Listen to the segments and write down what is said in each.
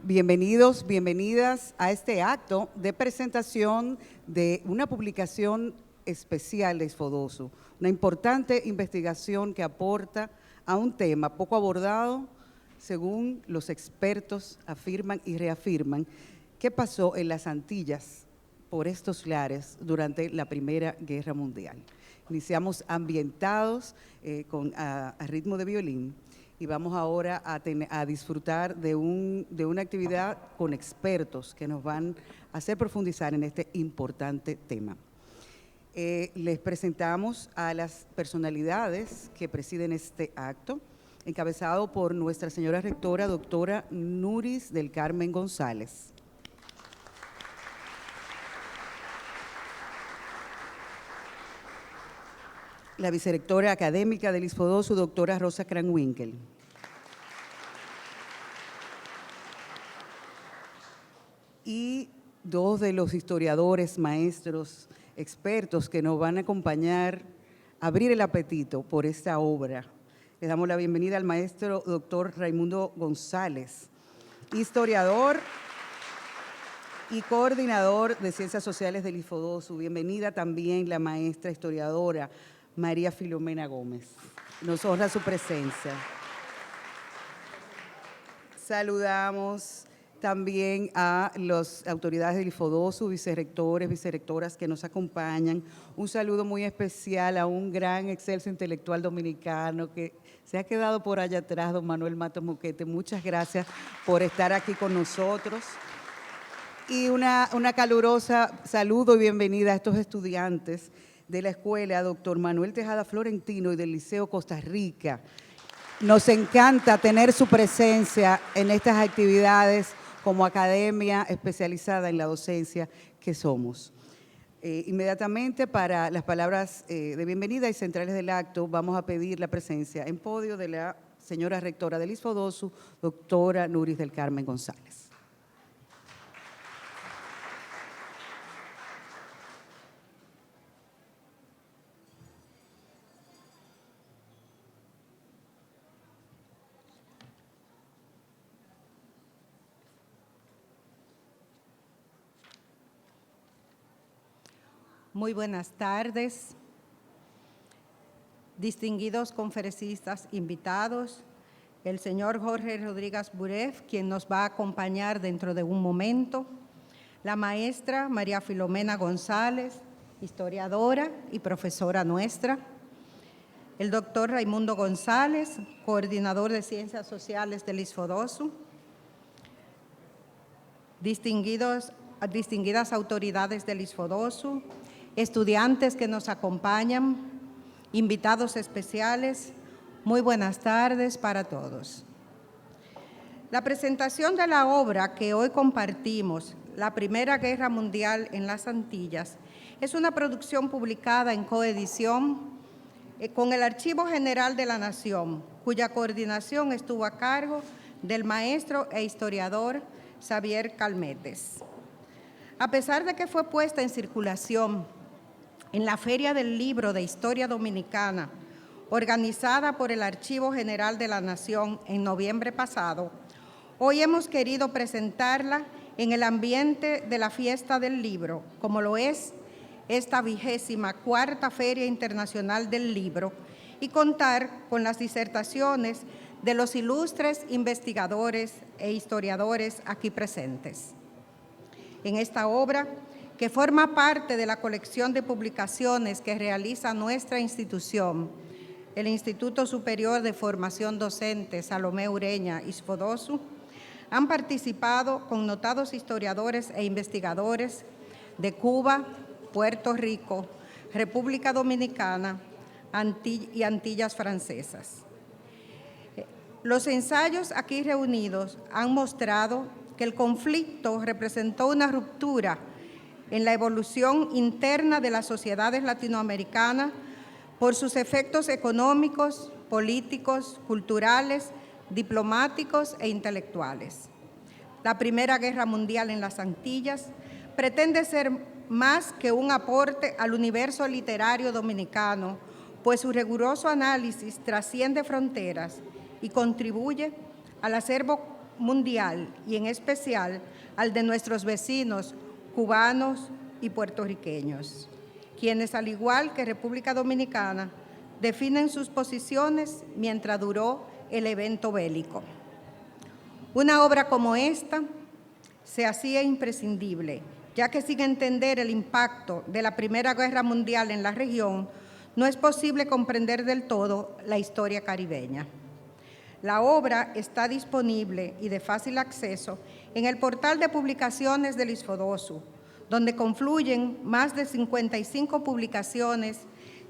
Bienvenidos, bienvenidas a este acto de presentación de una publicación especial de ISFODOSU, una importante investigación que aporta a un tema poco abordado, según los expertos afirman y reafirman, qué pasó en las Antillas por estos lares durante la Primera Guerra Mundial. Iniciamos ambientados a ritmo de violín. Y vamos ahora a disfrutar de una actividad con expertos que nos van a hacer profundizar en este importante tema. Les presentamos a las personalidades que presiden este acto, encabezado por nuestra señora rectora, doctora Nuris del Carmen González. La vicerrectora académica del ISFODOSU, doctora Rosa Kranwinkel. Y dos de los historiadores, maestros, expertos que nos van a acompañar a abrir el apetito por esta obra. Le damos la bienvenida al maestro doctor Raimundo González, historiador y coordinador de Ciencias Sociales del ISFODOSU. Bienvenida también la maestra historiadora María Filomena Gómez. Nos honra su presencia. Saludamos también a las autoridades del ISFODOSU, vicerrectores, vicerrectoras que nos acompañan. Un saludo muy especial a un gran excelso intelectual dominicano que se ha quedado por allá atrás, don Manuel Matos Moquete. Muchas gracias por estar aquí con nosotros. Y una calurosa saludo y bienvenida a estos estudiantes de la escuela, doctor Manuel Tejada Florentino y del Liceo Costa Rica. Nos encanta tener su presencia en estas actividades como academia especializada en la docencia que somos. Inmediatamente para las palabras de bienvenida y centrales del acto vamos a pedir la presencia en podio de la señora rectora del ISFODOSU, doctora Nuris del Carmen González. Muy buenas tardes, distinguidos conferencistas invitados, el señor Jorge Rodríguez Buref, quien nos va a acompañar dentro de un momento, la maestra María Filomena González, historiadora y profesora nuestra, el doctor Raimundo González, coordinador de Ciencias Sociales del ISFODOSU, distinguidas autoridades del ISFODOSU, estudiantes que nos acompañan, invitados especiales, muy buenas tardes para todos. La presentación de la obra que hoy compartimos, La Primera Guerra Mundial en las Antillas, es una producción publicada en coedición con el Archivo General de la Nación, cuya coordinación estuvo a cargo del maestro e historiador Xavier Calmetes. A pesar de que fue puesta en circulación en la Feria del Libro de Historia Dominicana, organizada por el Archivo General de la Nación en noviembre pasado, hoy hemos querido presentarla en el ambiente de la Fiesta del Libro, como lo es esta 24ª Feria Internacional del Libro, y contar con las disertaciones de los ilustres investigadores e historiadores aquí presentes. En esta obra, que forma parte de la colección de publicaciones que realiza nuestra institución, el Instituto Superior de Formación Docente Salomé Ureña, ISFODOSU, han participado connotados historiadores e investigadores de Cuba, Puerto Rico, República Dominicana y Antillas Francesas. Los ensayos aquí reunidos han mostrado que el conflicto representó una ruptura en la evolución interna de las sociedades latinoamericanas por sus efectos económicos, políticos, culturales, diplomáticos e intelectuales. La Primera Guerra Mundial en las Antillas pretende ser más que un aporte al universo literario dominicano pues su riguroso análisis trasciende fronteras y contribuye al acervo mundial y en especial al de nuestros vecinos cubanos y puertorriqueños, quienes al igual que República Dominicana definen sus posiciones mientras duró el evento bélico. Una obra como esta se hacía imprescindible, ya que sin entender el impacto de la Primera Guerra Mundial en la región, no es posible comprender del todo la historia caribeña. La obra está disponible y de fácil acceso en el portal de publicaciones del ISFODOSU, donde confluyen más de 55 publicaciones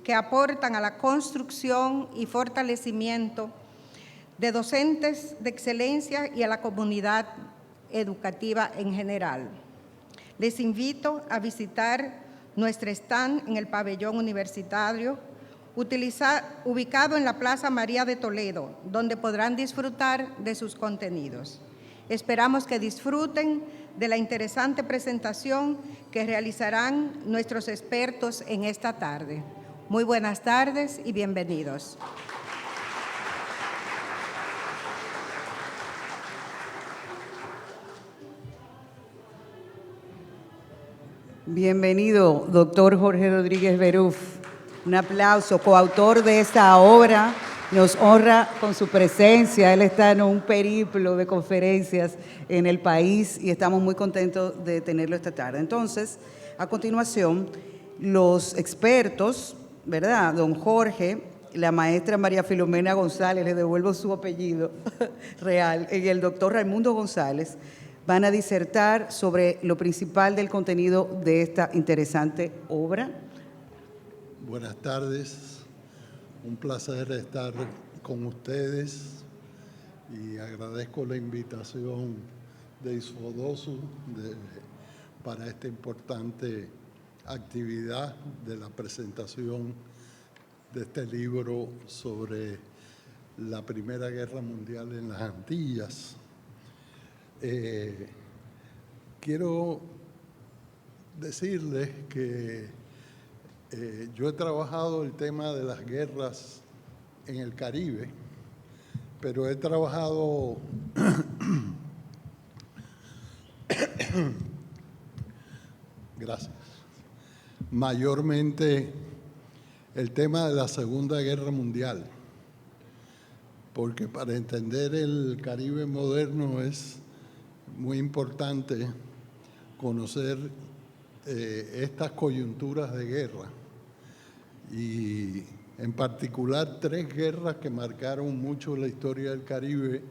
que aportan a la construcción y fortalecimiento de docentes de excelencia y a la comunidad educativa en general. Les invito a visitar nuestro stand en el pabellón universitario, ubicado en la Plaza María de Toledo, donde podrán disfrutar de sus contenidos. Esperamos que disfruten de la interesante presentación que realizarán nuestros expertos en esta tarde. Muy buenas tardes y bienvenidos. Bienvenido, doctor Jorge Rodríguez Beruf. Un aplauso, coautor de esta obra, nos honra con su presencia. Él está en un periplo de conferencias en el país y estamos muy contentos de tenerlo esta tarde. Entonces, a continuación, los expertos, ¿verdad? Don Jorge, la maestra María Filomena González, le devuelvo su apellido real, y el doctor Raimundo González, van a disertar sobre lo principal del contenido de esta interesante obra. Buenas tardes, un placer estar con ustedes y agradezco la invitación de ISFODOSU para esta importante actividad de la presentación de este libro sobre la Primera Guerra Mundial en las Antillas. Quiero decirles que yo he trabajado el tema de las guerras en el Caribe, pero he trabajado gracias, mayormente el tema de la Segunda Guerra Mundial, porque para entender el Caribe moderno es muy importante conocer estas coyunturas de guerra y en particular 3 guerras que marcaron mucho la historia del Caribe,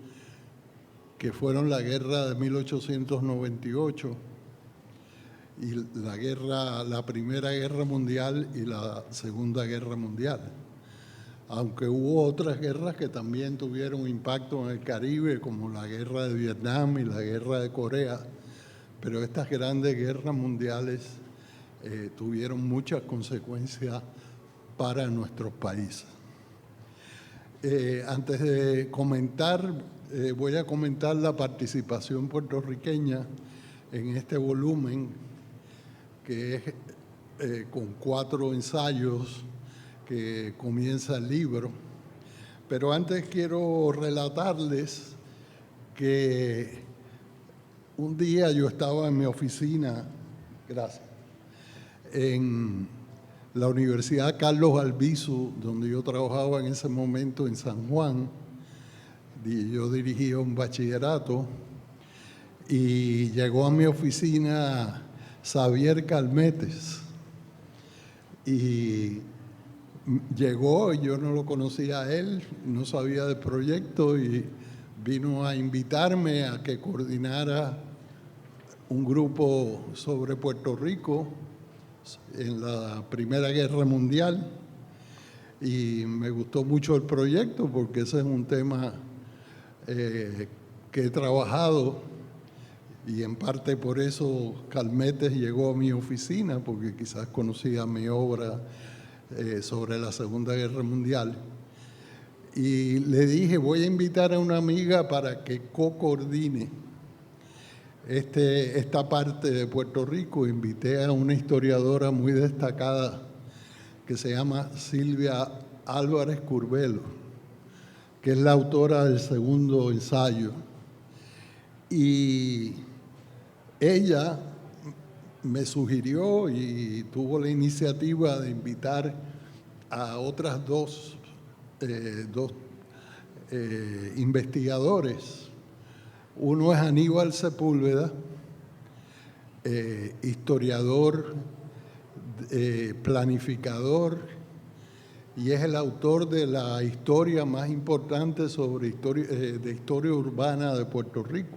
que fueron la guerra de 1898 y la Primera Guerra Mundial y la Segunda Guerra Mundial. Aunque hubo otras guerras que también tuvieron impacto en el Caribe, como la guerra de Vietnam y la guerra de Corea, pero estas grandes guerras mundiales tuvieron muchas consecuencias para nuestros países. Antes de comentar, voy a comentar la participación puertorriqueña en este volumen, que es con 4 ensayos que comienza el libro. Pero antes quiero relatarles que un día yo estaba en mi oficina, gracias, en la Universidad Carlos Albizu, donde yo trabajaba en ese momento en San Juan. Yo dirigía un bachillerato y llegó a mi oficina Xavier Calmetes. Y llegó, yo no lo conocía a él, no sabía del proyecto y vino a invitarme a que coordinara un grupo sobre Puerto Rico en la Primera Guerra Mundial y me gustó mucho el proyecto porque ese es un tema que he trabajado y en parte por eso Calmetes llegó a mi oficina porque quizás conocía mi obra sobre la Segunda Guerra Mundial. Y le dije, voy a invitar a una amiga para que co-coordine esta parte de Puerto Rico. Invité a una historiadora muy destacada que se llama Silvia Álvarez Curbelo, que es la autora del segundo ensayo. Y ella me sugirió y tuvo la iniciativa de invitar a otras dos investigadores. Uno es Aníbal Sepúlveda, historiador, planificador, y es el autor de la historia más importante de historia urbana de Puerto Rico.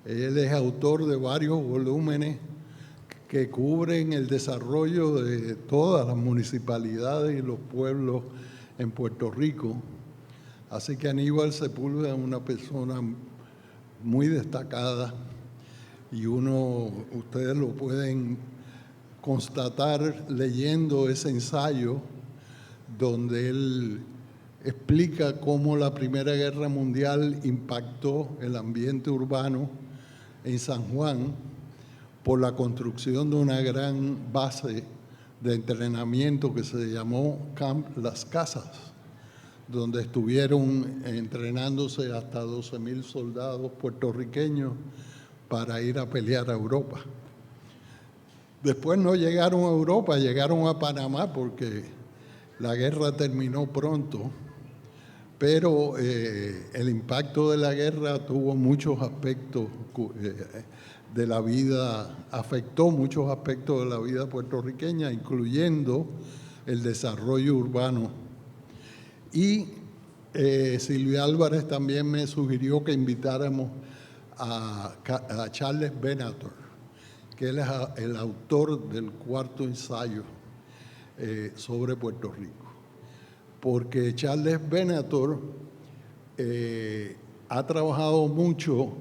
Él es autor de varios volúmenes que cubren el desarrollo de todas las municipalidades y los pueblos en Puerto Rico. Así que Aníbal Sepúlveda es una persona muy destacada y ustedes lo pueden constatar leyendo ese ensayo donde él explica cómo la Primera Guerra Mundial impactó el ambiente urbano en San Juan por la construcción de una gran base de entrenamiento que se llamó Camp Las Casas, donde estuvieron entrenándose hasta 12,000 soldados puertorriqueños para ir a pelear a Europa. Después no llegaron a Europa, llegaron a Panamá porque la guerra terminó pronto, pero el impacto de la guerra tuvo muchos aspectos de la vida, afectó muchos aspectos de la vida puertorriqueña, incluyendo el desarrollo urbano. Y Silvia Álvarez también me sugirió que invitáramos a Charles Venator, que él es el autor del cuarto ensayo sobre Puerto Rico. Porque Charles Venator ha trabajado mucho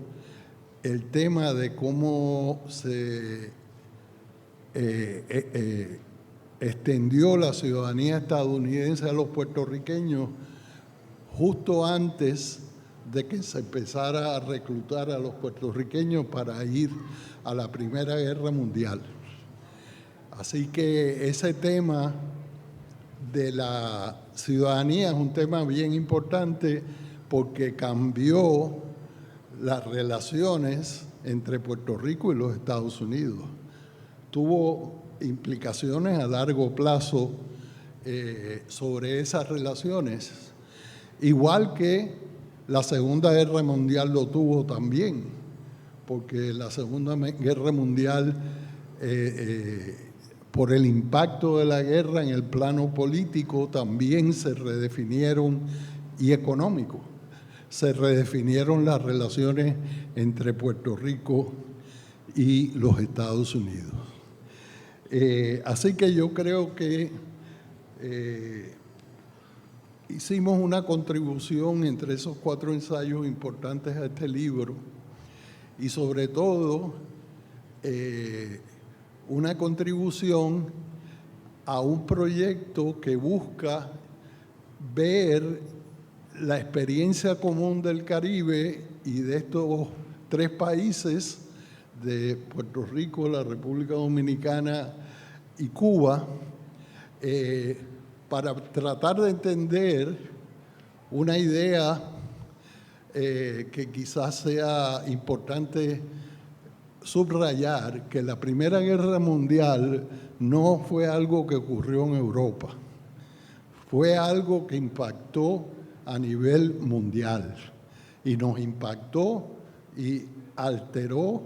el tema de cómo se extendió la ciudadanía estadounidense a los puertorriqueños justo antes de que se empezara a reclutar a los puertorriqueños para ir a la Primera Guerra Mundial. Así que ese tema de la ciudadanía es un tema bien importante porque cambió las relaciones entre Puerto Rico y los Estados Unidos. Tuvo implicaciones a largo plazo sobre esas relaciones, igual que la Segunda Guerra Mundial lo tuvo también, porque la Segunda Guerra Mundial, por el impacto de la guerra en el plano político, también se redefinieron, y económico, se redefinieron las relaciones entre Puerto Rico y los Estados Unidos. Así que yo creo que hicimos una contribución entre esos 4 ensayos importantes a este libro y sobre todo una contribución a un proyecto que busca ver la experiencia común del Caribe y de estos 3 países, de Puerto Rico, la República Dominicana y Cuba, para tratar de entender una idea que quizás sea importante subrayar, que la Primera Guerra Mundial no fue algo que ocurrió en Europa, fue algo que impactó a nivel mundial y nos impactó y alteró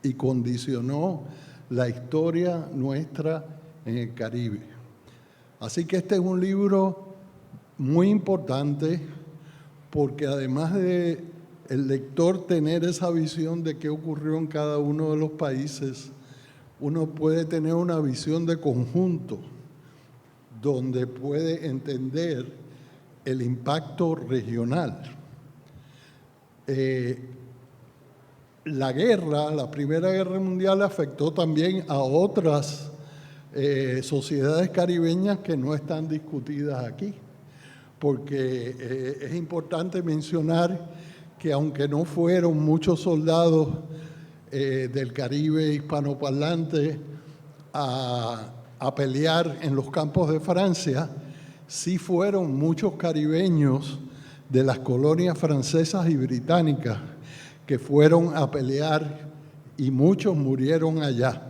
y condicionó la historia nuestra en el Caribe. Así que este es un libro muy importante porque además de el lector tener esa visión de qué ocurrió en cada uno de los países, uno puede tener una visión de conjunto donde puede entender el impacto regional. La guerra, la Primera Guerra Mundial, afectó también a otras sociedades caribeñas que no están discutidas aquí, porque es importante mencionar que aunque no fueron muchos soldados del Caribe hispanoparlante a pelear en los campos de Francia, sí fueron muchos caribeños de las colonias francesas y británicas que fueron a pelear y muchos murieron allá.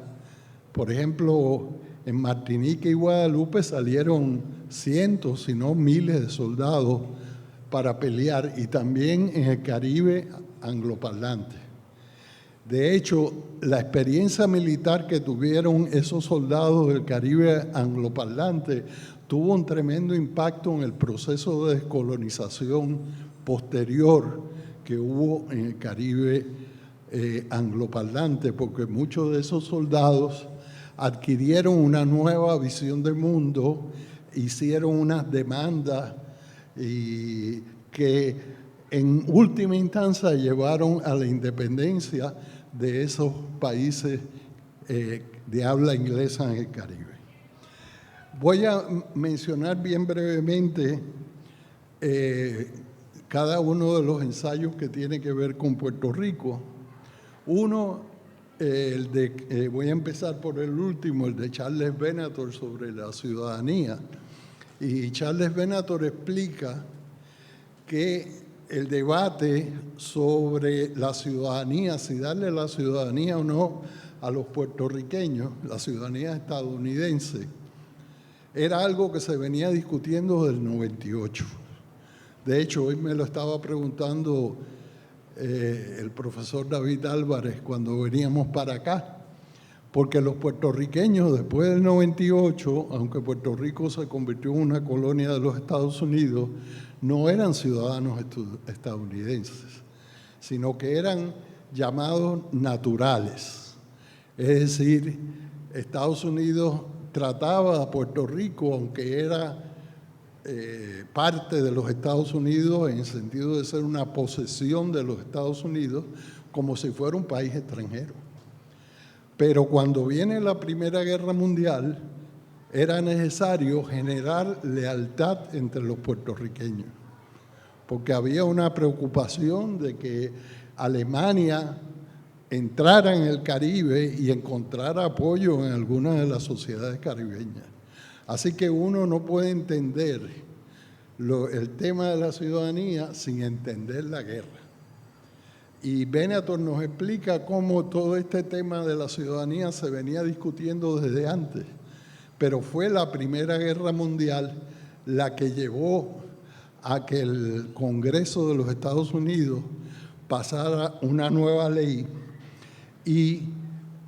Por ejemplo, en Martinica y Guadalupe salieron cientos, si no miles de soldados para pelear, y también en el Caribe angloparlante. De hecho, la experiencia militar que tuvieron esos soldados del Caribe angloparlante tuvo un tremendo impacto en el proceso de descolonización posterior que hubo en el Caribe angloparlante, porque muchos de esos soldados adquirieron una nueva visión del mundo, hicieron unas demandas y que en última instancia llevaron a la independencia de esos países de habla inglesa en el Caribe. Voy a mencionar bien brevemente cada uno de los ensayos que tiene que ver con Puerto Rico. Uno, voy a empezar por el último, el de Charles Venator sobre la ciudadanía. Y Charles Venator explica que el debate sobre la ciudadanía, si darle la ciudadanía o no a los puertorriqueños, la ciudadanía estadounidense, era algo que se venía discutiendo desde el 98. De hecho, hoy me lo estaba preguntando el profesor David Álvarez cuando veníamos para acá, porque los puertorriqueños después del 98, aunque Puerto Rico se convirtió en una colonia de los Estados Unidos, no eran ciudadanos estadounidenses, sino que eran llamados naturales. Es decir, Estados Unidos trataba a Puerto Rico, aunque era parte de los Estados Unidos en el sentido de ser una posesión de los Estados Unidos, como si fuera un país extranjero. Pero cuando viene la Primera Guerra Mundial, era necesario generar lealtad entre los puertorriqueños, porque había una preocupación de que Alemania entrara en el Caribe y encontrara apoyo en algunas de las sociedades caribeñas. Así que uno no puede entender el tema de la ciudadanía sin entender la guerra. Y Venator nos explica cómo todo este tema de la ciudadanía se venía discutiendo desde antes, pero fue la Primera Guerra Mundial la que llevó a que el Congreso de los Estados Unidos pasara una nueva ley y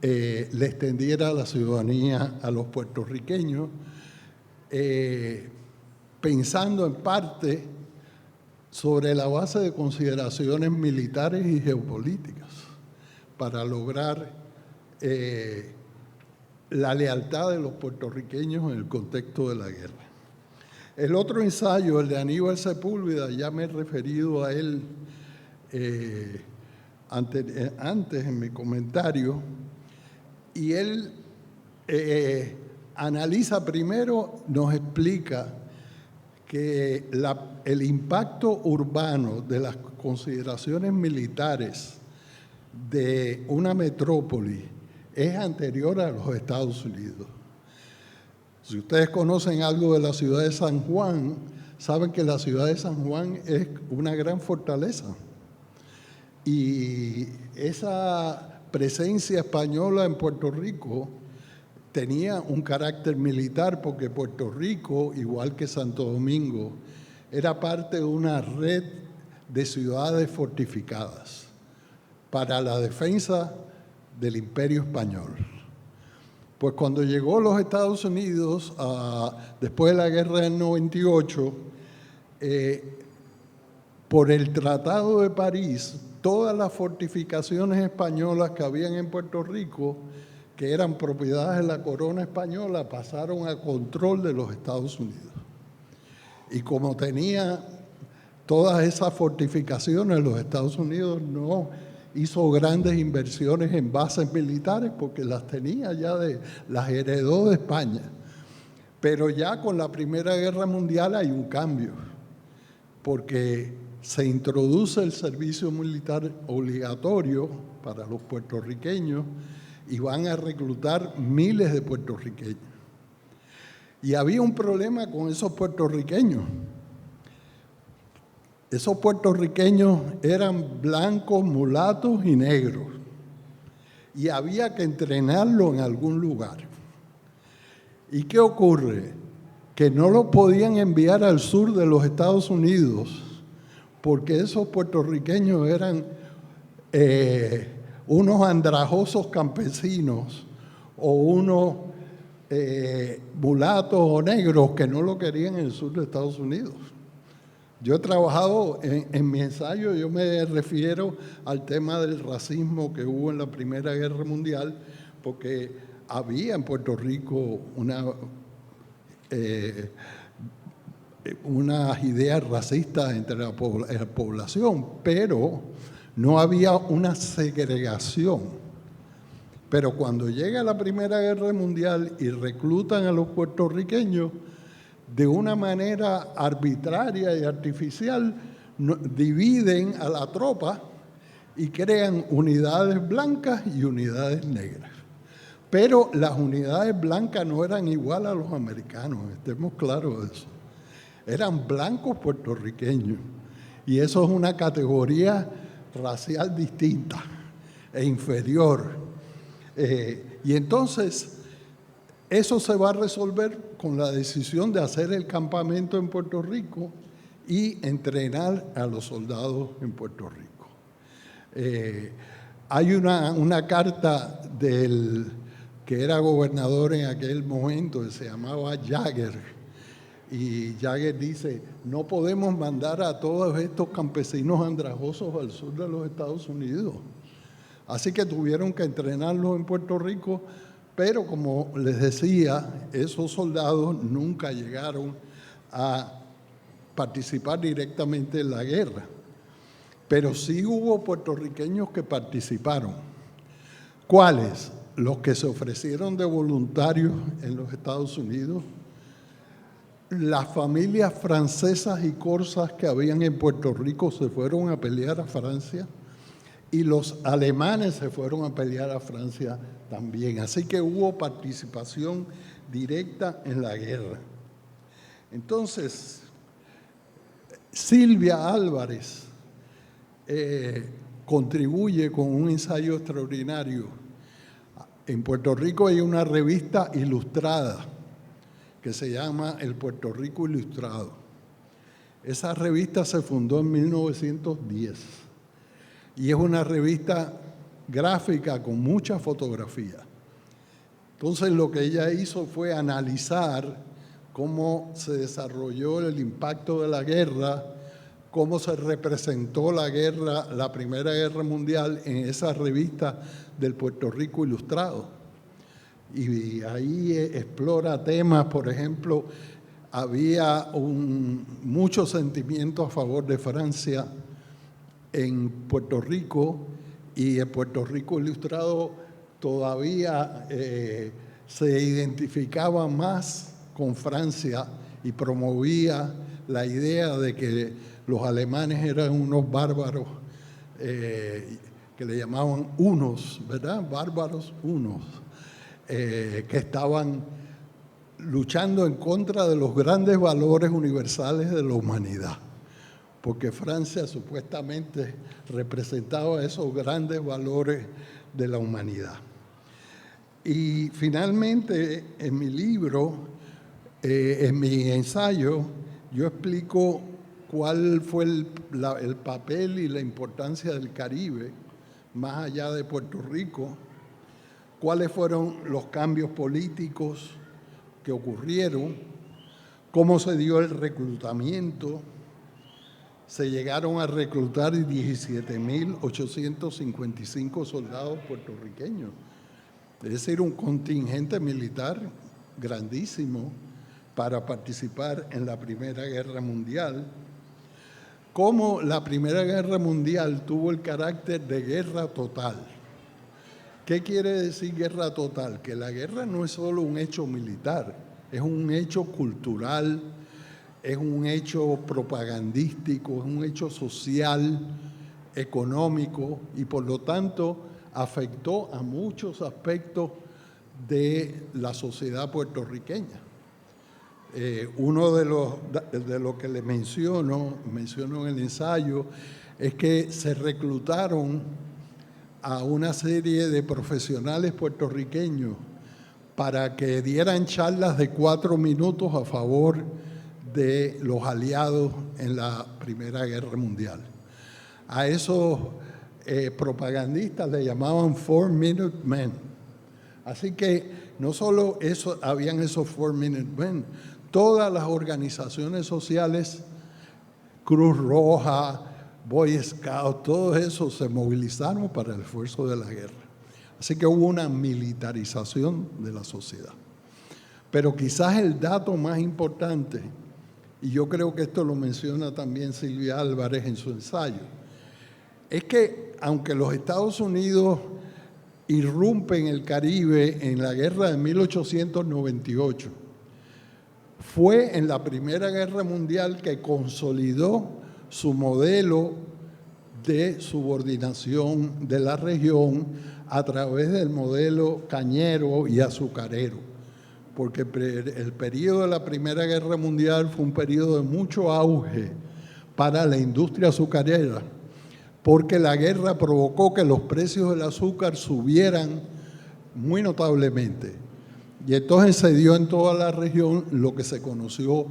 le extendiera la ciudadanía a los puertorriqueños, pensando en parte sobre la base de consideraciones militares y geopolíticas para lograr la lealtad de los puertorriqueños en el contexto de la guerra. El otro ensayo, el de Aníbal Sepúlveda, ya me he referido a él antes en mi comentario, y él analiza primero, nos explica que el impacto urbano de las consideraciones militares de una metrópoli es anterior a los Estados Unidos. Si ustedes conocen algo de la ciudad de San Juan, saben que la ciudad de San Juan es una gran fortaleza. Y esa presencia española en Puerto Rico tenía un carácter militar porque Puerto Rico, igual que Santo Domingo, era parte de una red de ciudades fortificadas para la defensa del Imperio Español. Pues cuando llegó los Estados Unidos, después de la guerra del 98, por el Tratado de París, todas las fortificaciones españolas que habían en Puerto Rico, que eran propiedades de la corona española, pasaron a control de los Estados Unidos. Y como tenía todas esas fortificaciones, los Estados Unidos no hizo grandes inversiones en bases militares porque las tenía ya, las heredó de España. Pero ya con la Primera Guerra Mundial hay un cambio, porque se introduce el servicio militar obligatorio para los puertorriqueños y van a reclutar miles de puertorriqueños. Y había un problema con esos puertorriqueños. Esos puertorriqueños eran blancos, mulatos y negros. Y había que entrenarlo en algún lugar. ¿Y qué ocurre? Que no lo podían enviar al sur de los Estados Unidos porque esos puertorriqueños eran unos andrajosos campesinos o unos mulatos o negros que no lo querían en el sur de Estados Unidos. Yo he trabajado en mi ensayo, yo me refiero al tema del racismo que hubo en la Primera Guerra Mundial, porque había en Puerto Rico unas ideas racistas entre la población, pero no había una segregación. Pero cuando llega la Primera Guerra Mundial y reclutan a los puertorriqueños, de una manera arbitraria y artificial, dividen a la tropa y crean unidades blancas y unidades negras. Pero las unidades blancas no eran igual a los americanos, estemos claros de eso. Eran blancos puertorriqueños. Y eso es una categoría racial distinta e inferior. Y entonces, eso se va a resolver con la decisión de hacer el campamento en Puerto Rico y entrenar a los soldados en Puerto Rico. Hay una carta del que era gobernador en aquel momento, que se llamaba Jagger, y Jagger dice, no podemos mandar a todos estos campesinos andrajosos al sur de los Estados Unidos. Así que tuvieron que entrenarlos en Puerto Rico, pero como les decía, esos soldados nunca llegaron a participar directamente en la guerra. Pero sí hubo puertorriqueños que participaron. ¿Cuáles? Los que se ofrecieron de voluntarios en los Estados Unidos, las familias francesas y corsas que habían en Puerto Rico se fueron a pelear a Francia y los alemanes se fueron a pelear a Francia también. Así que hubo participación directa en la guerra. Entonces, Silvia Álvarez contribuye con un ensayo extraordinario. En Puerto Rico hay una revista ilustrada que se llama El Puerto Rico Ilustrado. Esa revista se fundó en 1910 y es una revista gráfica con mucha fotografía. Entonces lo que ella hizo fue analizar cómo se desarrolló el impacto de la guerra, cómo se representó la guerra, la Primera Guerra Mundial en esa revista del Puerto Rico Ilustrado. Y ahí explora temas, por ejemplo, había mucho sentimiento a favor de Francia en Puerto Rico, y en Puerto Rico Ilustrado todavía se identificaba más con Francia y promovía la idea de que los alemanes eran unos bárbaros que le llamaban hunos, ¿verdad? Bárbaros hunos. Que estaban luchando en contra de los grandes valores universales de la humanidad, porque Francia supuestamente representaba esos grandes valores de la humanidad. Y finalmente, en mi libro, en mi ensayo, yo explico cuál fue el papel y la importancia del Caribe, más allá de Puerto Rico, cuáles fueron los cambios políticos que ocurrieron, cómo se dio el reclutamiento. Se llegaron a reclutar 17.855 soldados puertorriqueños, es decir, un contingente militar grandísimo para participar en la Primera Guerra Mundial. Cómo la Primera Guerra Mundial tuvo el carácter de guerra total. ¿Qué quiere decir guerra total? Que la guerra no es solo un hecho militar, es un hecho cultural, es un hecho propagandístico, es un hecho social, económico, y por lo tanto afectó a muchos aspectos de la sociedad puertorriqueña. Uno de lo que le menciono en el ensayo, es que se reclutaron a una serie de profesionales puertorriqueños para que dieran charlas de 4 minutos a favor de los aliados en la Primera Guerra Mundial. A esos propagandistas le llamaban 4-Minute Men. Así que no solo habían esos 4-Minute Men, todas las organizaciones sociales, Cruz Roja, Boy Scouts, todos esos se movilizaron para el esfuerzo de la guerra. Así que hubo una militarización de la sociedad. Pero quizás el dato más importante, y yo creo que esto lo menciona también Silvia Álvarez en su ensayo, es que aunque los Estados Unidos irrumpen el Caribe en la guerra de 1898, fue en la Primera Guerra Mundial que consolidó su modelo de subordinación de la región a través del modelo cañero y azucarero, porque el periodo de la Primera Guerra Mundial fue un periodo de mucho auge para la industria azucarera, porque la guerra provocó que los precios del azúcar subieran muy notablemente. Y entonces se dio en toda la región lo que se conoció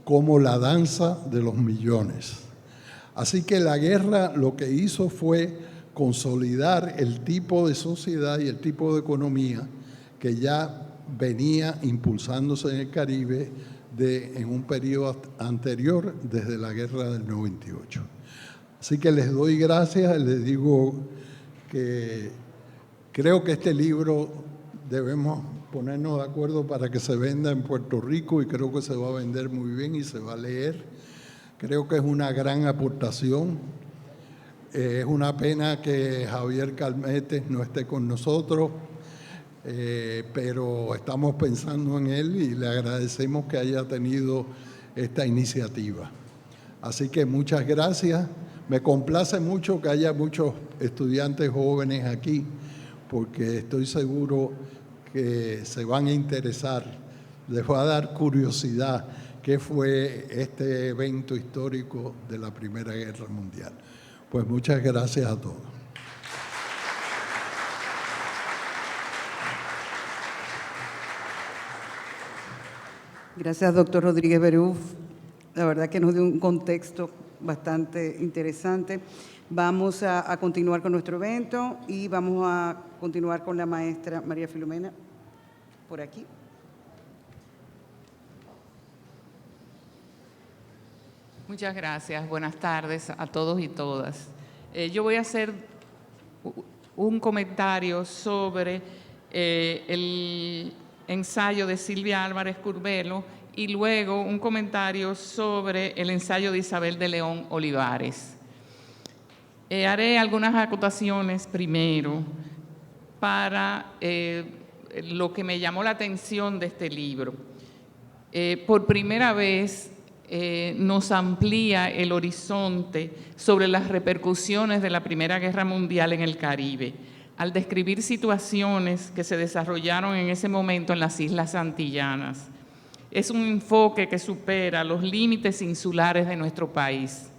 como la danza de los millones. Así que la guerra lo que hizo fue consolidar el tipo de sociedad y el tipo de economía que ya venía impulsándose en el Caribe en un periodo anterior, desde la guerra del 98. Así que les doy gracias, les digo que creo que este libro debemos ponernos de acuerdo para que se venda en Puerto Rico, y creo que se va a vender muy bien y se va a leer. Creo que es una gran aportación. Es una pena que Javier Calmetes no esté con nosotros, pero estamos pensando en él y le agradecemos que haya tenido esta iniciativa. Así que muchas gracias. Me complace mucho que haya muchos estudiantes jóvenes aquí, porque estoy seguro que se van a interesar, les va a dar curiosidad qué fue este evento histórico de la Primera Guerra Mundial. Pues muchas gracias a todos. Gracias, doctor Rodríguez Beruf. La verdad que nos dio un contexto bastante interesante. Vamos a continuar con nuestro evento y vamos a continuar con la maestra María Filomena, por aquí. Muchas gracias. Buenas tardes a todos y todas. Yo voy a hacer un comentario sobre el ensayo de Silvia Álvarez Curbelo y luego un comentario sobre el ensayo de Isabel de León Olivares. Haré algunas acotaciones primero para lo que me llamó la atención de este libro. Por primera vez nos amplía el horizonte sobre las repercusiones de la Primera Guerra Mundial en el Caribe, al describir situaciones que se desarrollaron en ese momento en las Islas Antillanas. Es un enfoque que supera los límites insulares de nuestro país.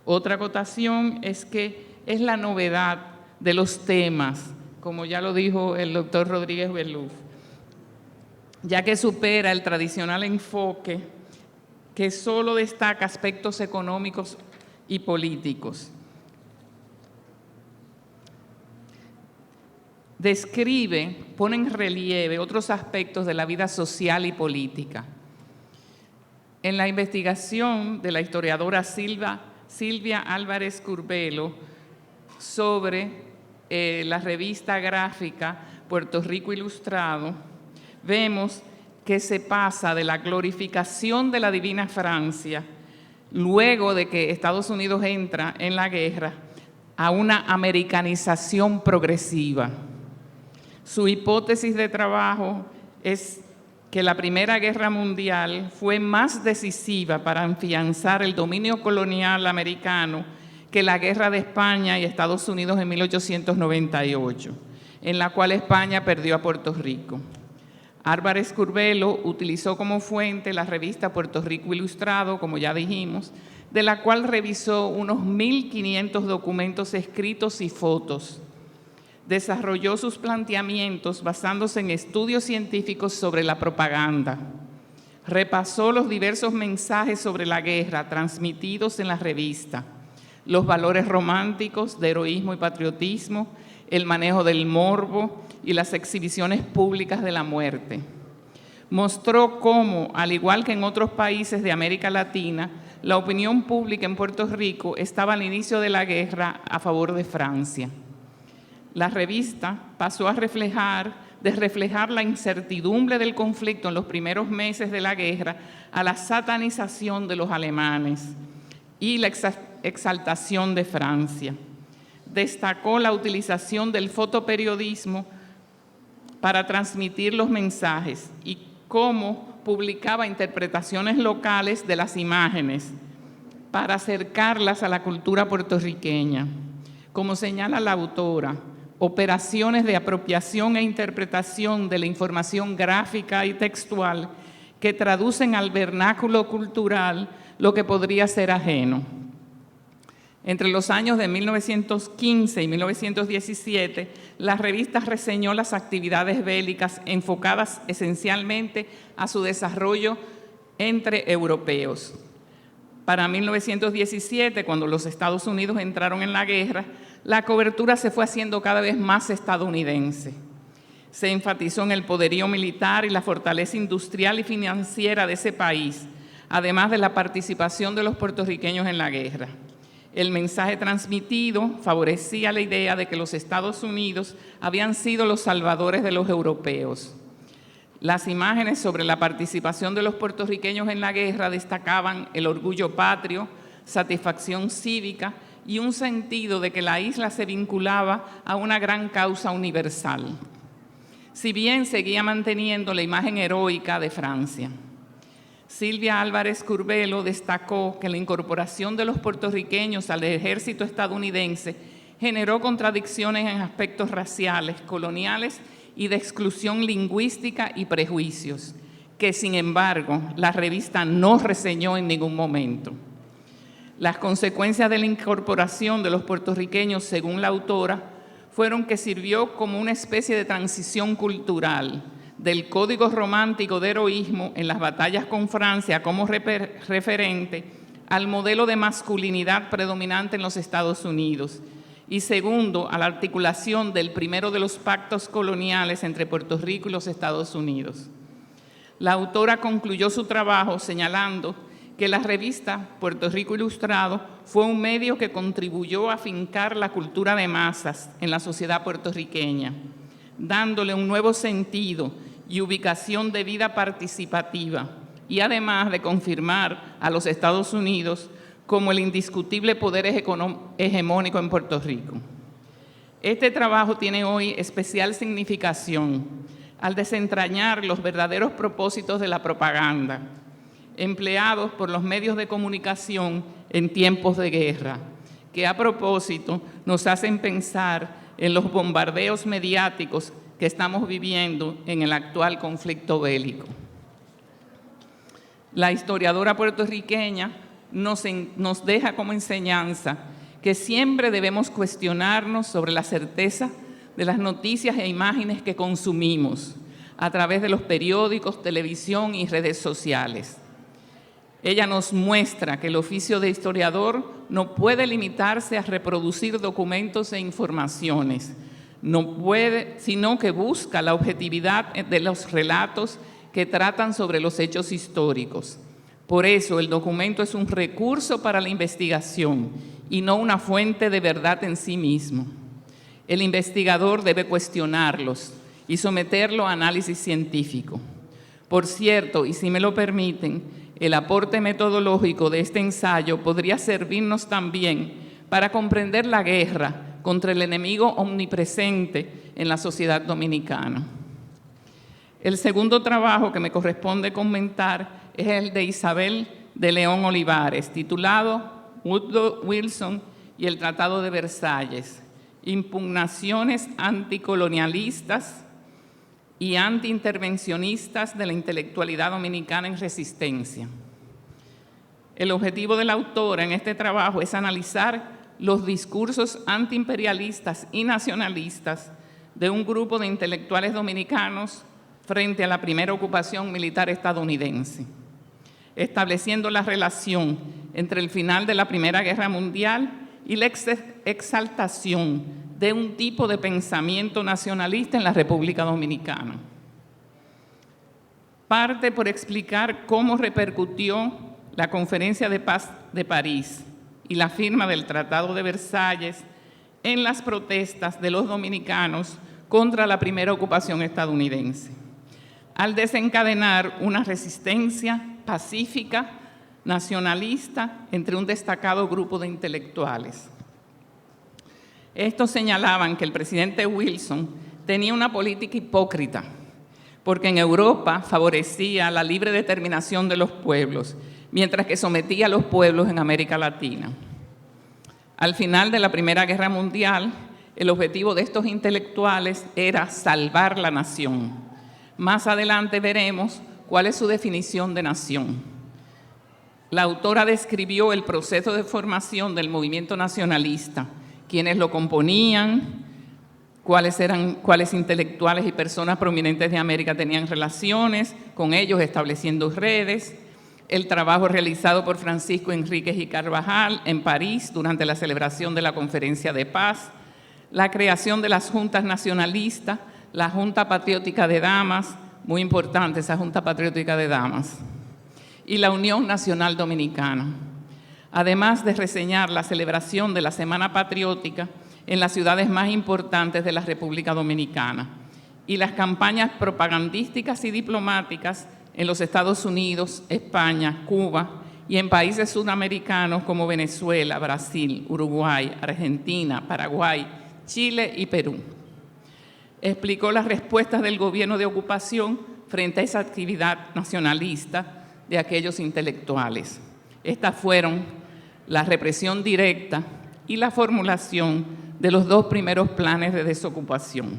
Otra acotación es que es la novedad de los temas, como ya lo dijo el doctor Rodríguez Beruf, ya que supera el tradicional enfoque que solo destaca aspectos económicos y políticos. Describe, pone en relieve otros aspectos de la vida social y política. En la investigación de la historiadora Silvia Álvarez Curbelo sobre la revista gráfica Puerto Rico Ilustrado, vemos que se pasa de la glorificación de la Divina Francia, luego de que Estados Unidos entra en la guerra, a una americanización progresiva. Su hipótesis de trabajo es que la Primera Guerra Mundial fue más decisiva para afianzar el dominio colonial americano que la Guerra de España y Estados Unidos en 1898, en la cual España perdió a Puerto Rico. Álvarez Curbelo utilizó como fuente la revista Puerto Rico Ilustrado, como ya dijimos, de la cual revisó unos 1.500 documentos escritos y fotos. Desarrolló sus planteamientos basándose en estudios científicos sobre la propaganda. Repasó los diversos mensajes sobre la guerra transmitidos en la revista, los valores románticos de heroísmo y patriotismo, el manejo del morbo y las exhibiciones públicas de la muerte. Mostró cómo, al igual que en otros países de América Latina, la opinión pública en Puerto Rico estaba al inicio de la guerra a favor de Francia. La revista pasó a reflejar la incertidumbre del conflicto en los primeros meses de la guerra a la satanización de los alemanes y la exaltación de Francia. Destacó la utilización del fotoperiodismo para transmitir los mensajes y cómo publicaba interpretaciones locales de las imágenes para acercarlas a la cultura puertorriqueña. Como señala la autora, operaciones de apropiación e interpretación de la información gráfica y textual que traducen al vernáculo cultural lo que podría ser ajeno. Entre los años de 1915 y 1917, la revista reseñó las actividades bélicas enfocadas esencialmente a su desarrollo entre europeos. Para 1917, cuando los Estados Unidos entraron en la guerra, la cobertura se fue haciendo cada vez más estadounidense. Se enfatizó en el poderío militar y la fortaleza industrial y financiera de ese país, además de la participación de los puertorriqueños en la guerra. El mensaje transmitido favorecía la idea de que los Estados Unidos habían sido los salvadores de los europeos. Las imágenes sobre la participación de los puertorriqueños en la guerra destacaban el orgullo patrio, satisfacción cívica y un sentido de que la isla se vinculaba a una gran causa universal, si bien seguía manteniendo la imagen heroica de Francia. Silvia Álvarez Curbelo destacó que la incorporación de los puertorriqueños al ejército estadounidense generó contradicciones en aspectos raciales, coloniales y de exclusión lingüística y prejuicios, que sin embargo la revista no reseñó en ningún momento. Las consecuencias de la incorporación de los puertorriqueños, según la autora, fueron que sirvió como una especie de transición cultural del código romántico de heroísmo en las batallas con Francia como referente al modelo de masculinidad predominante en los Estados Unidos y segundo, a la articulación del primero de los pactos coloniales entre Puerto Rico y los Estados Unidos. La autora concluyó su trabajo señalando que la revista Puerto Rico Ilustrado fue un medio que contribuyó a afincar la cultura de masas en la sociedad puertorriqueña, dándole un nuevo sentido y ubicación de vida participativa, y además de confirmar a los Estados Unidos como el indiscutible poder hegemónico en Puerto Rico. Este trabajo tiene hoy especial significación al desentrañar los verdaderos propósitos de la propaganda, empleados por los medios de comunicación en tiempos de guerra, que a propósito nos hacen pensar en los bombardeos mediáticos que estamos viviendo en el actual conflicto bélico. La historiadora puertorriqueña nos deja como enseñanza que siempre debemos cuestionarnos sobre la certeza de las noticias e imágenes que consumimos a través de los periódicos, televisión y redes sociales. Ella nos muestra que el oficio de historiador no puede limitarse a reproducir documentos e informaciones, sino que busca la objetividad de los relatos que tratan sobre los hechos históricos. Por eso, el documento es un recurso para la investigación y no una fuente de verdad en sí mismo. El investigador debe cuestionarlos y someterlo a análisis científico. Por cierto, y si me lo permiten, el aporte metodológico de este ensayo podría servirnos también para comprender la guerra contra el enemigo omnipresente en la sociedad dominicana. El segundo trabajo que me corresponde comentar es el de Isabel de León Olivares, titulado Woodrow Wilson y el Tratado de Versalles, impugnaciones anticolonialistas y antiintervencionistas de la intelectualidad dominicana en resistencia. El objetivo de la autora en este trabajo es analizar los discursos antiimperialistas y nacionalistas de un grupo de intelectuales dominicanos frente a la primera ocupación militar estadounidense, estableciendo la relación entre el final de la Primera Guerra Mundial y la exaltación de un tipo de pensamiento nacionalista en la República Dominicana. Parte por explicar cómo repercutió la Conferencia de Paz de París y la firma del Tratado de Versalles en las protestas de los dominicanos contra la primera ocupación estadounidense, al desencadenar una resistencia pacífica, nacionalista, entre un destacado grupo de intelectuales. Estos señalaban que el presidente Wilson tenía una política hipócrita, porque en Europa favorecía la libre determinación de los pueblos, mientras que sometía a los pueblos en América Latina. Al final de la Primera Guerra Mundial, el objetivo de estos intelectuales era salvar la nación. Más adelante veremos cuál es su definición de nación. La autora describió el proceso de formación del movimiento nacionalista, quiénes lo componían, cuáles intelectuales y personas prominentes de América tenían relaciones con ellos, estableciendo redes, el trabajo realizado por Francisco Enríquez y Carvajal en París durante la celebración de la Conferencia de Paz, la creación de las juntas nacionalistas, la Junta Patriótica de Damas, muy importante esa Junta Patriótica de Damas, y la Unión Nacional Dominicana, además de reseñar la celebración de la Semana Patriótica en las ciudades más importantes de la República Dominicana y las campañas propagandísticas y diplomáticas en los Estados Unidos, España, Cuba y en países sudamericanos como Venezuela, Brasil, Uruguay, Argentina, Paraguay, Chile y Perú. Explicó las respuestas del gobierno de ocupación frente a esa actividad nacionalista de aquellos intelectuales. Estas fueron la represión directa y la formulación de los dos primeros planes de desocupación.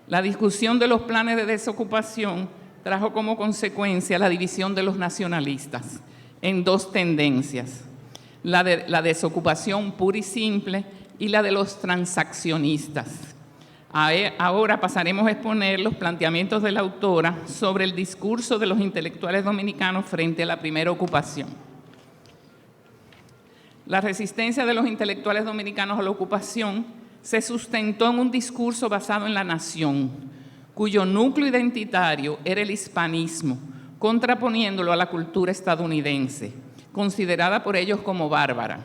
La discusión de los planes de desocupación trajo como consecuencia la división de los nacionalistas en dos tendencias, la de la desocupación pura y simple y la de los transaccionistas. Ahora pasaremos a exponer los planteamientos de la autora sobre el discurso de los intelectuales dominicanos frente a la primera ocupación. La resistencia de los intelectuales dominicanos a la ocupación se sustentó en un discurso basado en la nación, cuyo núcleo identitario era el hispanismo, contraponiéndolo a la cultura estadounidense, considerada por ellos como bárbara.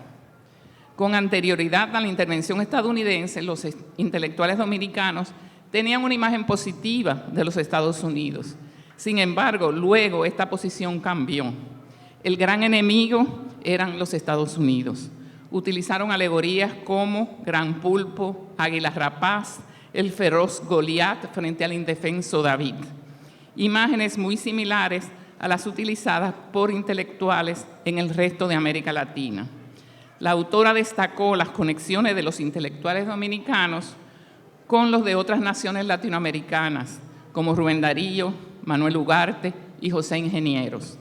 Con anterioridad a la intervención estadounidense, los intelectuales dominicanos tenían una imagen positiva de los Estados Unidos. Sin embargo, luego esta posición cambió. El gran enemigo eran los Estados Unidos. Utilizaron alegorías como Gran Pulpo, Águila Rapaz, el feroz Goliat frente al indefenso David. Imágenes muy similares a las utilizadas por intelectuales en el resto de América Latina. La autora destacó las conexiones de los intelectuales dominicanos con los de otras naciones latinoamericanas, como Rubén Darío, Manuel Ugarte y José Ingenieros.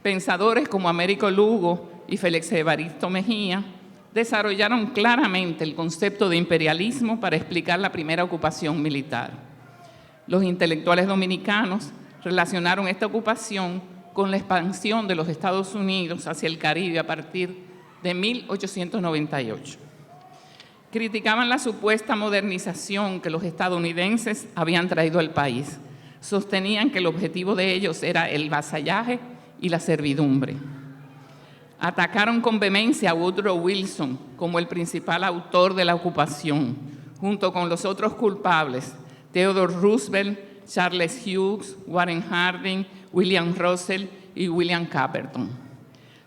Pensadores como Américo Lugo y Félix Evaristo Mejía desarrollaron claramente el concepto de imperialismo para explicar la primera ocupación militar. Los intelectuales dominicanos relacionaron esta ocupación con la expansión de los Estados Unidos hacia el Caribe a partir de 1898. Criticaban la supuesta modernización que los estadounidenses habían traído al país. Sostenían que el objetivo de ellos era el vasallaje y la servidumbre. Atacaron con vehemencia a Woodrow Wilson como el principal autor de la ocupación, junto con los otros culpables, Theodore Roosevelt, Charles Hughes, Warren Harding, William Russell y William Caperton.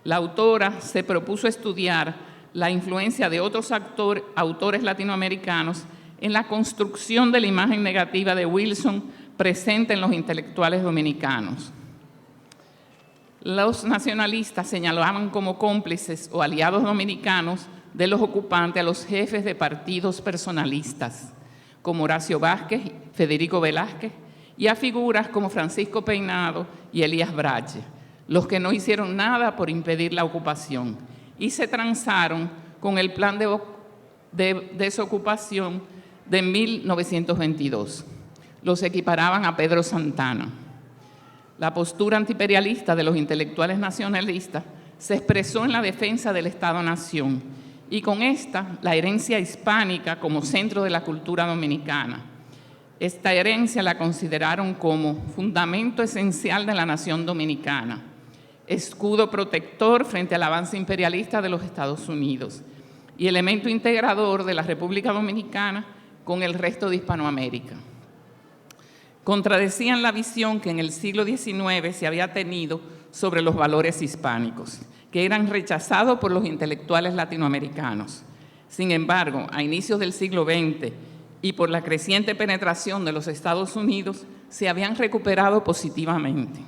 La autora se propuso estudiar la influencia de otros autores latinoamericanos en la construcción de la imagen negativa de Wilson presente en los intelectuales dominicanos. Los nacionalistas señalaban como cómplices o aliados dominicanos de los ocupantes a los jefes de partidos personalistas, como Horacio Vázquez, Federico Velázquez y a figuras como Francisco Peinado y Elías Brache, los que no hicieron nada por impedir la ocupación y se transaron con el plan de desocupación de 1922. Los equiparaban a Pedro Santana. La postura antiimperialista de los intelectuales nacionalistas se expresó en la defensa del Estado-Nación y con esta la herencia hispánica como centro de la cultura dominicana. Esta herencia la consideraron como fundamento esencial de la nación dominicana, escudo protector frente al avance imperialista de los Estados Unidos y elemento integrador de la República Dominicana con el resto de Hispanoamérica. Contradecían la visión que en el siglo XIX se había tenido sobre los valores hispánicos, que eran rechazados por los intelectuales latinoamericanos. Sin embargo, a inicios del siglo XX y por la creciente penetración de los Estados Unidos, se habían recuperado positivamente.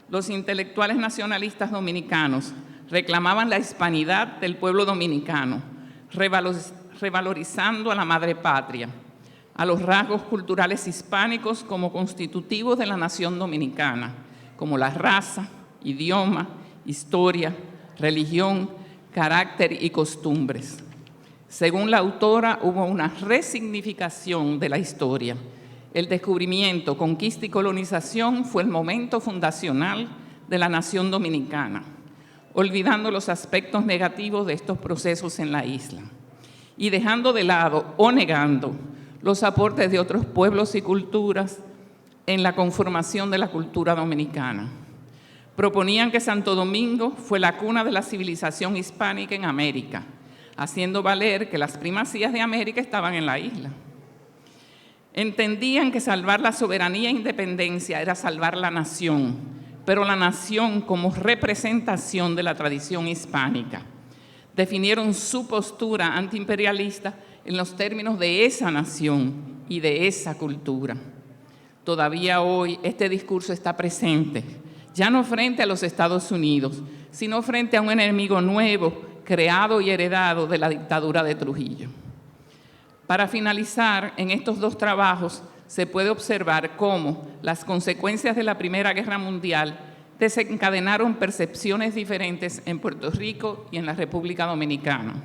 Los intelectuales nacionalistas dominicanos reclamaban la hispanidad del pueblo dominicano, revalorizando a la madre patria, a los rasgos culturales hispánicos como constitutivos de la nación dominicana, como la raza, idioma, historia, religión, carácter y costumbres. Según la autora, hubo una resignificación de la historia. El descubrimiento, conquista y colonización fue el momento fundacional de la nación dominicana, olvidando los aspectos negativos de estos procesos en la isla y dejando de lado o negando los aportes de otros pueblos y culturas en la conformación de la cultura dominicana. Proponían que Santo Domingo fue la cuna de la civilización hispánica en América, haciendo valer que las primacías de América estaban en la isla. Entendían que salvar la soberanía e independencia era salvar la nación, pero la nación como representación de la tradición hispánica. Definieron su postura antiimperialista en los términos de esa nación y de esa cultura. Todavía hoy este discurso está presente, ya no frente a los Estados Unidos, sino frente a un enemigo nuevo, creado y heredado de la dictadura de Trujillo. Para finalizar, en estos dos trabajos se puede observar cómo las consecuencias de la Primera Guerra Mundial desencadenaron percepciones diferentes en Puerto Rico y en la República Dominicana.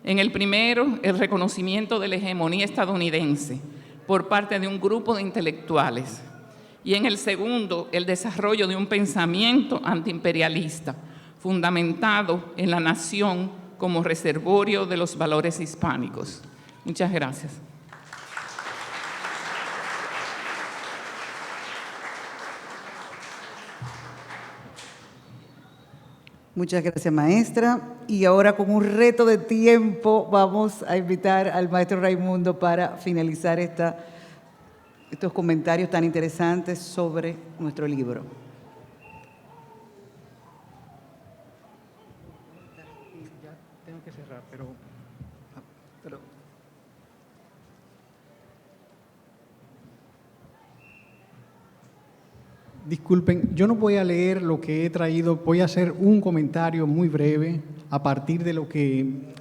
En el primero, el reconocimiento de la hegemonía estadounidense por parte de un grupo de intelectuales. Y en el segundo, el desarrollo de un pensamiento antiimperialista fundamentado en la nación como reservorio de los valores hispánicos. Muchas gracias. Muchas gracias, maestra. Y ahora, con un reto de tiempo, vamos a invitar al maestro Raimundo para finalizar estos comentarios tan interesantes sobre nuestro libro. Tengo que cerrar, pero disculpen, yo no voy a leer lo que he traído, voy a hacer un comentario muy breve a partir de lo que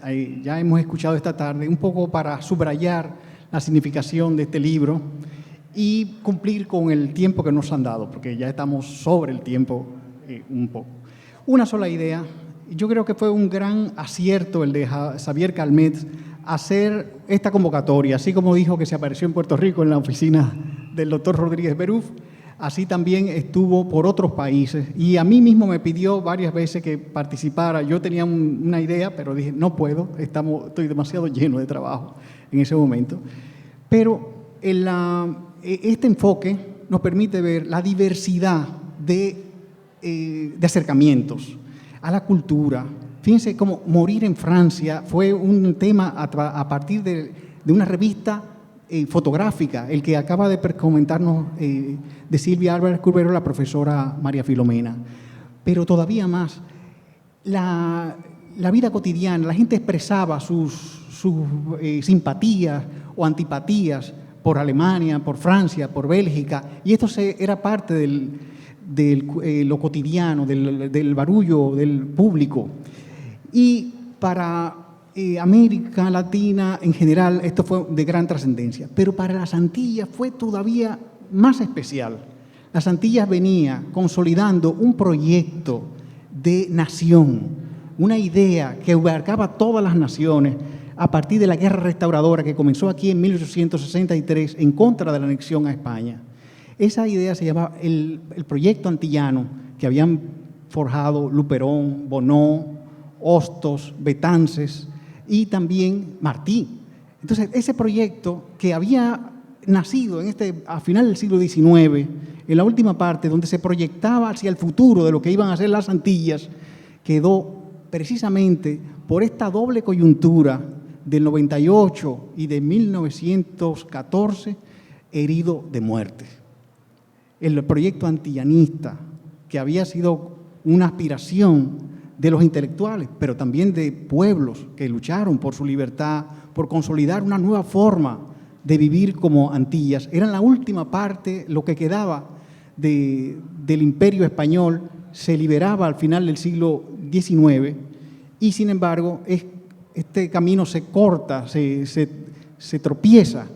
ya hemos escuchado esta tarde, un poco para subrayar la significación de este libro y cumplir con el tiempo que nos han dado, porque ya estamos sobre el tiempo un poco. Una sola idea. Yo creo que fue un gran acierto el de Xavier Calmet hacer esta convocatoria, así como dijo que se apareció en Puerto Rico en la oficina del doctor Rodríguez Beruf, así también estuvo por otros países y a mí mismo me pidió varias veces que participara. Yo tenía una idea, pero dije, no puedo, estoy demasiado lleno de trabajo en ese momento. Pero este enfoque nos permite ver la diversidad de acercamientos a la cultura. Fíjense cómo Morir en Francia fue un tema a partir de una revista fotográfica, el que acaba de comentarnos de Silvia Álvarez Curbero, la profesora María Filomena. Pero todavía más, la vida cotidiana, la gente expresaba sus simpatías o antipatías por Alemania, por Francia, por Bélgica, y esto era parte de lo cotidiano, del barullo del público. Y para América Latina en general esto fue de gran trascendencia, pero para las Antillas fue todavía más especial. Las Antillas venía consolidando un proyecto de nación, una idea que abarcaba todas las naciones a partir de la guerra restauradora que comenzó aquí en 1863 en contra de la anexión a España. Esa idea se llamaba el proyecto antillano, que habían forjado Luperón, Bonó, Hostos, Betances y también Martí. Entonces, ese proyecto que había nacido a final del siglo XIX, en la última parte, donde se proyectaba hacia el futuro de lo que iban a ser las Antillas, quedó precisamente por esta doble coyuntura del 98 y de 1914 herido de muerte. El proyecto antillanista, que había sido una aspiración de los intelectuales, pero también de pueblos que lucharon por su libertad, por consolidar una nueva forma de vivir como Antillas. Era la última parte, lo que quedaba del imperio español, se liberaba al final del siglo XIX y, sin embargo, este camino se corta, se tropieza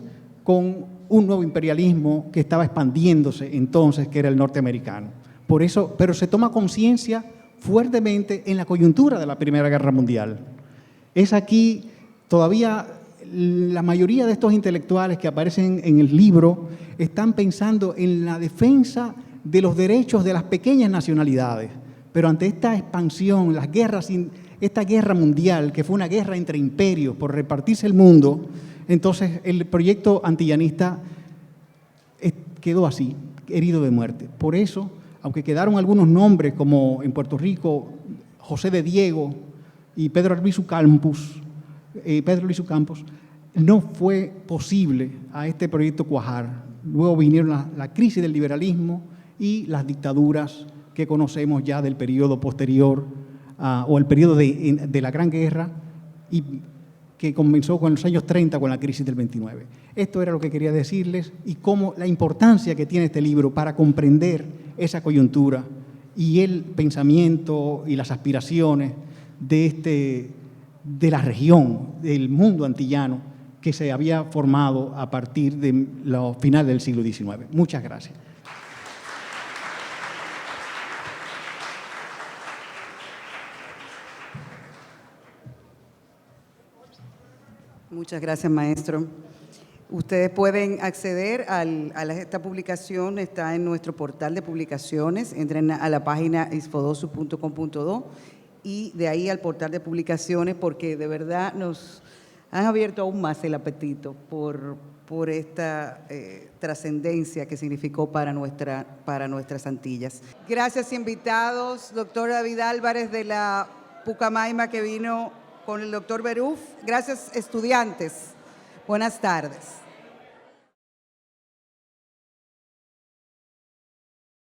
con un nuevo imperialismo que estaba expandiéndose entonces, que era el norteamericano. Por eso, pero se toma conciencia fuertemente en la coyuntura de la Primera Guerra Mundial. Es aquí todavía la mayoría de estos intelectuales que aparecen en el libro están pensando en la defensa de los derechos de las pequeñas nacionalidades, pero ante esta expansión, esta guerra mundial, que fue una guerra entre imperios por repartirse el mundo, entonces el proyecto antillanista quedó así, herido de muerte. Por eso, aunque quedaron algunos nombres, como en Puerto Rico, José de Diego y Pedro Albizu Campos, no fue posible a este proyecto cuajar. Luego vinieron la crisis del liberalismo y las dictaduras que conocemos ya del periodo posterior o el periodo de la Gran Guerra, y que comenzó con los años 30 con la crisis del 29. Esto era lo que quería decirles y cómo la importancia que tiene este libro para comprender esa coyuntura y el pensamiento y las aspiraciones de la región, del mundo antillano que se había formado a partir de los finales del siglo XIX. Muchas gracias. Muchas gracias, maestro. Ustedes pueden acceder a esta publicación, está en nuestro portal de publicaciones. Entren a la página isfodosu.com.do y de ahí al portal de publicaciones, porque de verdad nos han abierto aún más el apetito por esta trascendencia que significó para nuestras Antillas. Gracias, invitados. Doctor David Álvarez de la Pucamaima, que vino con el doctor Beruf. Gracias, estudiantes. Buenas tardes.